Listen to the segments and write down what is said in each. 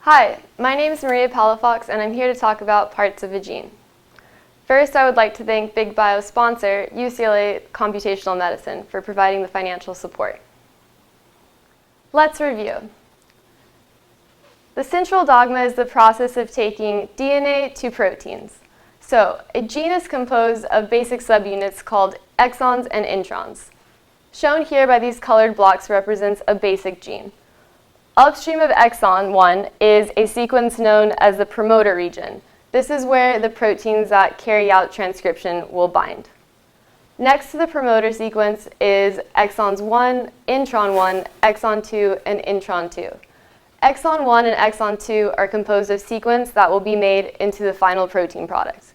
Hi, my name is Maria Palafox and I'm here to talk about parts of a gene. First, I would like to thank Big Bio's sponsor, UCLA Computational Medicine, for providing the financial support. Let's review. The central dogma is the process of taking DNA to proteins. So, a gene is composed of basic subunits called exons and introns. Shown here by these colored blocks represents a basic gene. Upstream of exon 1 is a sequence known as the promoter region. This is where the proteins that carry out transcription will bind. Next to the promoter sequence is exons 1, intron 1, exon 2, and intron 2. Exon 1 and exon 2 are composed of sequence that will be made into the final protein products.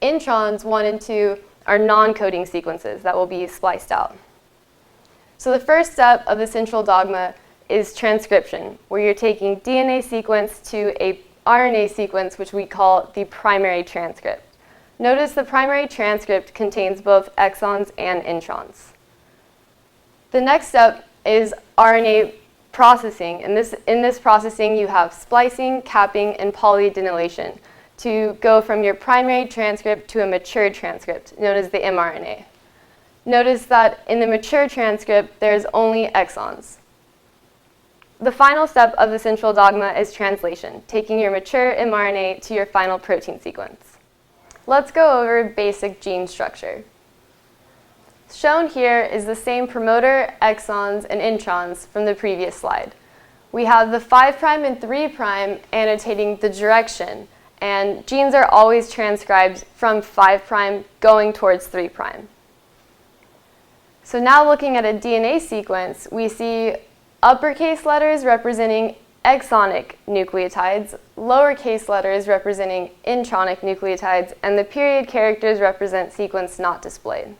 Introns 1 and 2 are non-coding sequences that will be spliced out. So the first step of the central dogma is transcription, where you're taking DNA sequence to a RNA sequence, which we call the primary transcript. Notice the primary transcript contains both exons and introns. The next step is RNA processing, and in this processing you have splicing, capping, and polyadenylation to go from your primary transcript to a mature transcript, known as the mRNA. Notice that in the mature transcript, there's only exons. The final step of the central dogma is translation, taking your mature mRNA to your final protein sequence. Let's go over basic gene structure. Shown here is the same promoter, exons, and introns from the previous slide. We have the 5' and 3' annotating the direction, and genes are always transcribed from 5' going towards 3'. So now looking at a DNA sequence, we see uppercase letters representing exonic nucleotides, lowercase letters representing intronic nucleotides, and the period characters represent sequence not displayed.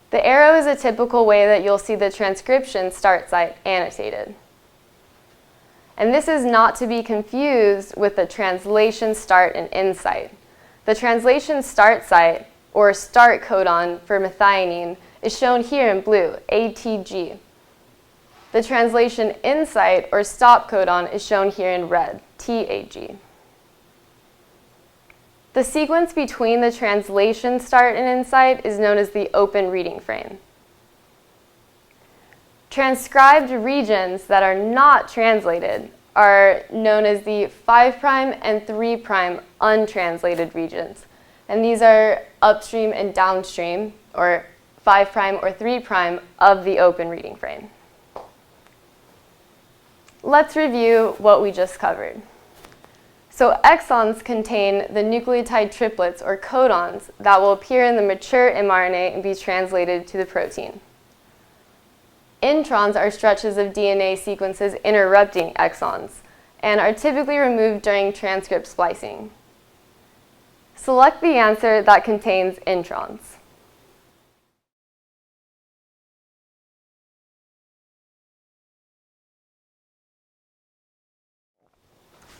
The arrow is a typical way that you'll see the transcription start site annotated. And this is not to be confused with the translation start and end site. The translation start site, or start codon for methionine, is shown here in blue, ATG. The translation end site, or stop codon, is shown here in red, TAG. The sequence between the translation start and end site is known as the open reading frame. Transcribed regions that are not translated are known as the 5' and 3' untranslated regions. And these are upstream and downstream, or 5' or 3' of the open reading frame. Let's review what we just covered. So exons contain the nucleotide triplets, or codons, that will appear in the mature mRNA and be translated to the protein. Introns are stretches of DNA sequences interrupting exons and are typically removed during transcript splicing. Select the answer that contains introns.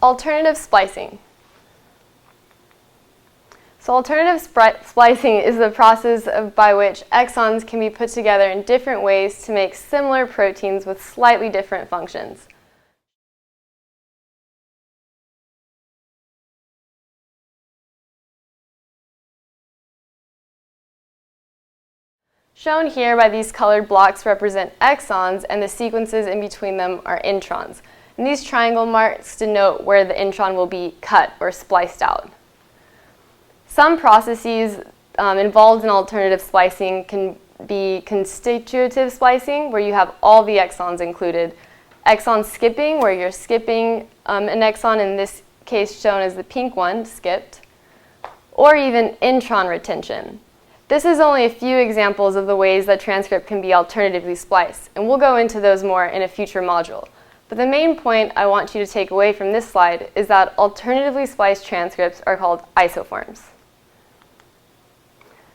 Alternative splicing. So alternative splicing is the process by which exons can be put together in different ways to make similar proteins with slightly different functions. Shown here by these colored blocks represent exons, and the sequences in between them are introns. And these triangle marks denote where the intron will be cut or spliced out. Some processes involved in alternative splicing can be constitutive splicing, where you have all the exons included. Exon skipping, where you're skipping an exon, in this case shown as the pink one, skipped. Or even intron retention. This is only a few examples of the ways that transcript can be alternatively spliced, and we'll go into those more in a future module. But the main point I want you to take away from this slide is that alternatively spliced transcripts are called isoforms.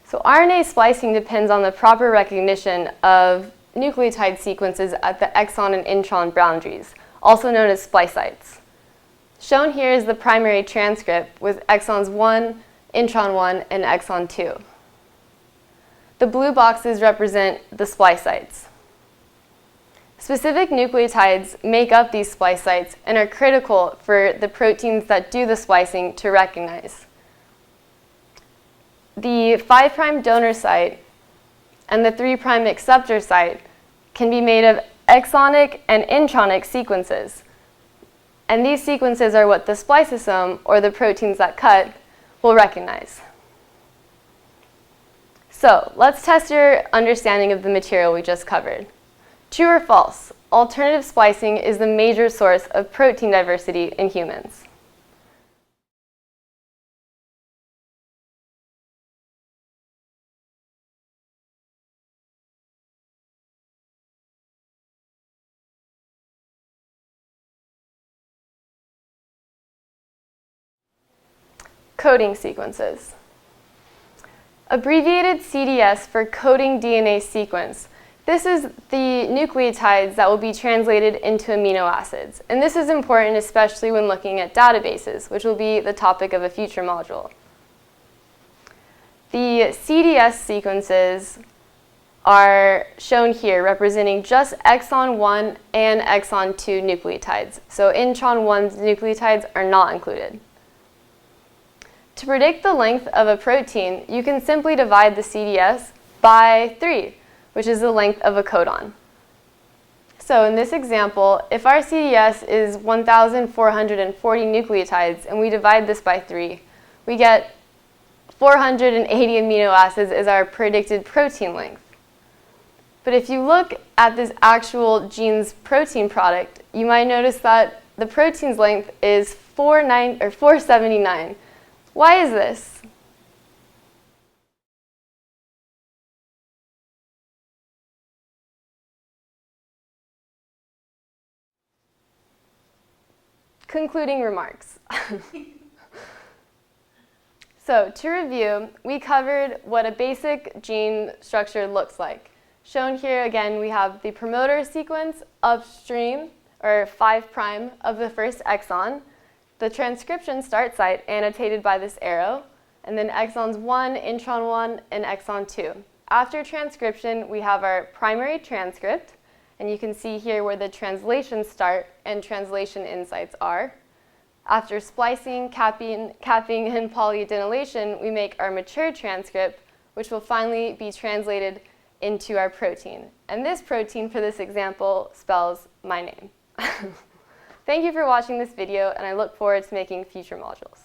So RNA splicing depends on the proper recognition of nucleotide sequences at the exon and intron boundaries, also known as splice sites. Shown here is the primary transcript with exons 1, intron 1, and exon 2. The blue boxes represent the splice sites. Specific nucleotides make up these splice sites and are critical for the proteins that do the splicing to recognize. The 5' donor site and the 3' acceptor site can be made of exonic and intronic sequences. And these sequences are what the spliceosome, or the proteins that cut, will recognize. So let's test your understanding of the material we just covered. True or false? Alternative splicing is the major source of protein diversity in humans. Coding sequences. Abbreviated CDS for coding DNA sequence. This is the nucleotides that will be translated into amino acids. And this is important especially when looking at databases, which will be the topic of a future module. The CDS sequences are shown here, representing just exon 1 and exon 2 nucleotides. So intron 1 nucleotides are not included. To predict the length of a protein, you can simply divide the CDS by 3, which is the length of a codon. So in this example, if our CDS is 1,440 nucleotides and we divide this by 3, we get 480 amino acids as our predicted protein length. But if you look at this actual gene's protein product, you might notice that the protein's length is 479. Why is this? Concluding remarks. So to review, we covered what a basic gene structure looks like. Shown here again, we have the promoter sequence upstream, or 5' of the first exon, the transcription start site annotated by this arrow, and then exons 1, intron 1, and exon 2. After transcription, we have our primary transcript, and you can see here where the translation start and translation insights are. After splicing, capping, and polyadenylation, we make our mature transcript, which will finally be translated into our protein. And this protein, for this example, spells my name. Thank you for watching this video, and I look forward to making future modules.